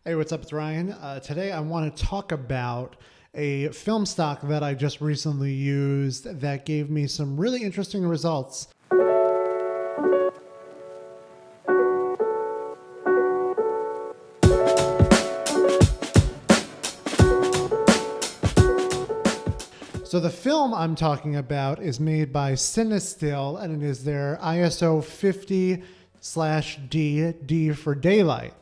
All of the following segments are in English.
Hey, what's up? It's Ryan. Today I want to talk about a film stock that I just recently used that gave me some really interesting results. So the film I'm talking about is made by Cinestill, and it is their ISO 50/D, D for daylight.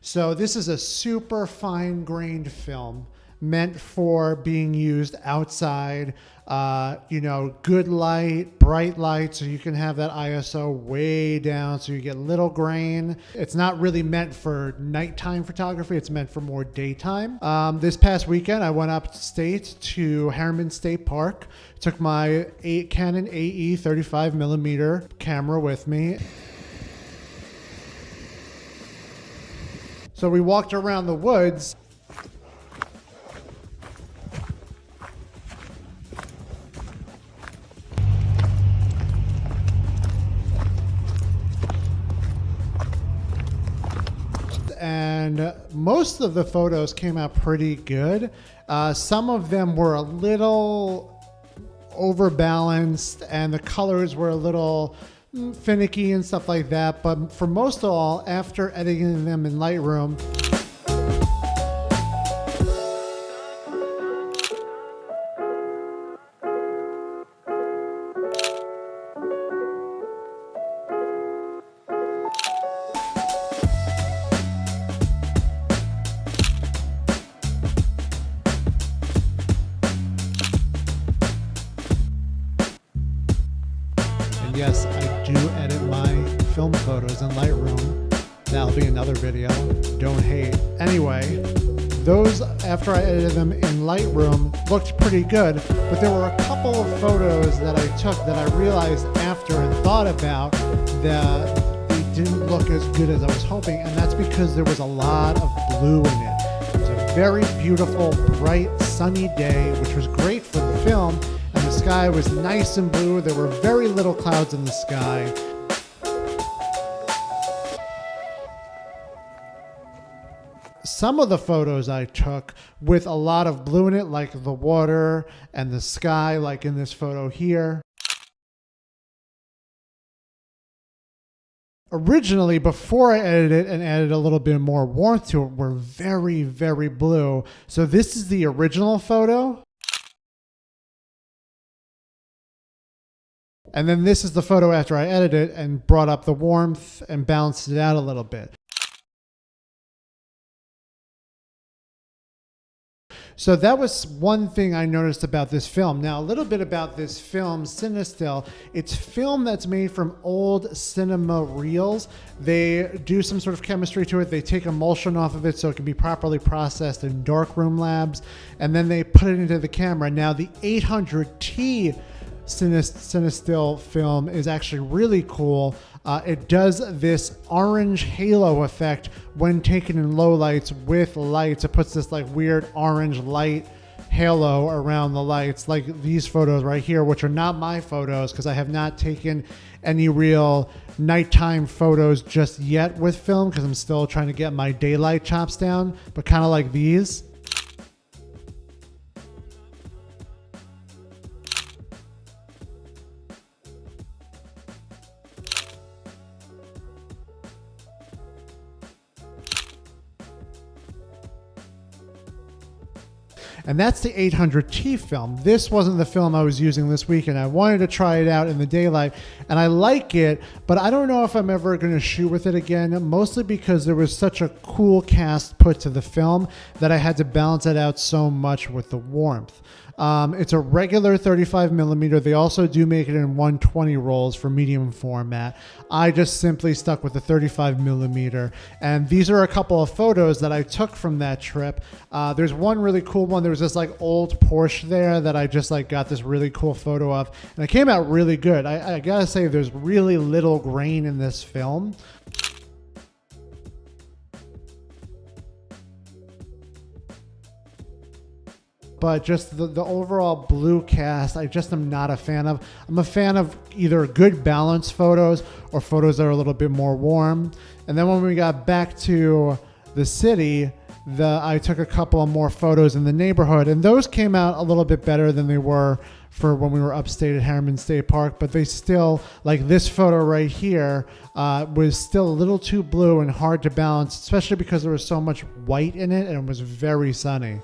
So this is a super fine-grained film meant for being used outside, good light, bright light, so you can have that ISO way down so you get little grain. It's not really meant for nighttime photography. It's meant for more daytime. This past weekend, I went upstate to Harriman State Park, took my Canon AE 35mm camera with me. So we walked around the woods. And most of the photos came out pretty good. Some of them were a little overbalanced and the colors were a little finicky and stuff like that, but for most of all, after editing them in Lightroom, and yes, I do edit my film photos in Lightroom. That'll be another video. Don't hate. Anyway, those, after I edited them in Lightroom, looked pretty good, but there were a couple of photos that I took that I realized after and thought about that they didn't look as good as I was hoping, and that's because there was a lot of blue in it. It was a very beautiful, bright, sunny day, which was great for the film. And the sky was nice and blue. There were very little clouds in the sky. Some of the photos I took with a lot of blue in it, like the water and the sky, like in this photo here. Originally, before I edited it and added a little bit more warmth to it, were very, very blue. So this is the original photo. And then this is the photo after I edited it and brought up the warmth and balanced it out a little bit. So that was one thing I noticed about this film. Now, a little bit about this film, Cinestill. It's film that's made from old cinema reels. They do some sort of chemistry to it. They take emulsion off of it so it can be properly processed in darkroom labs. And then they put it into the camera. Now, the 800T Cinestill film is actually really cool. It does this orange halo effect when taken in low lights with lights. It puts this like weird orange light halo around the lights, like these photos right here, which are not my photos because I have not taken any real nighttime photos just yet with film because I'm still trying to get my daylight chops down, but kind of like these. And that's the 800T film. This wasn't the film I was using this weekend. I wanted to try it out in the daylight, and I like it, but I don't know if I'm ever going to shoot with it again, mostly because there was such a cool cast put to the film that I had to balance it out so much with the warmth. It's a regular 35mm. They also do make it in 120 rolls for medium format. I just simply stuck with the 35mm. And these are a couple of photos that I took from that trip. There's one really cool one. There was this like old Porsche there that I just like got this really cool photo of. And it came out really good. I gotta say there's really little grain in this film. but just the overall blue cast, I just am not a fan of. I'm a fan of either good balanced photos or photos that are a little bit more warm. And then when we got back to the city, I took a couple of more photos in the neighborhood, and those came out a little bit better than they were for when we were upstate at Harriman State Park, but they still, like this photo right here, was still a little too blue and hard to balance, especially because there was so much white in it and it was very sunny.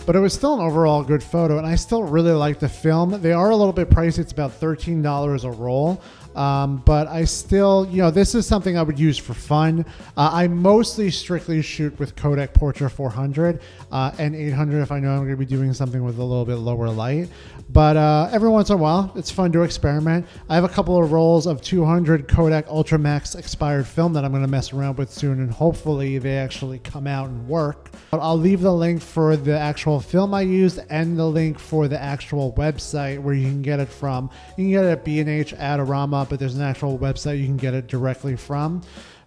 But it was still an overall good photo, and I still really like the film. They are a little bit pricey. It's about $13 a roll. But I still, this is something I would use for fun. I mostly strictly shoot with Kodak Portra 400 and 800 if I know I'm going to be doing something with a little bit lower light. But every once in a while, it's fun to experiment. I have a couple of rolls of 200 Kodak Ultramax expired film that I'm going to mess around with soon, and hopefully they actually come out and work. But I'll leave the link for the actual film I used and the link for the actual website where you can get it from. You can get it at B&H, Adorama, but there's an actual website you can get it directly from.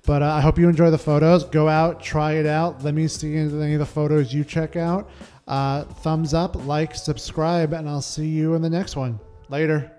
But I hope you enjoy the photos. Go out, try it out. Let me see any of the photos you check out. Thumbs up, like, subscribe, and I'll see you in the next one. Later.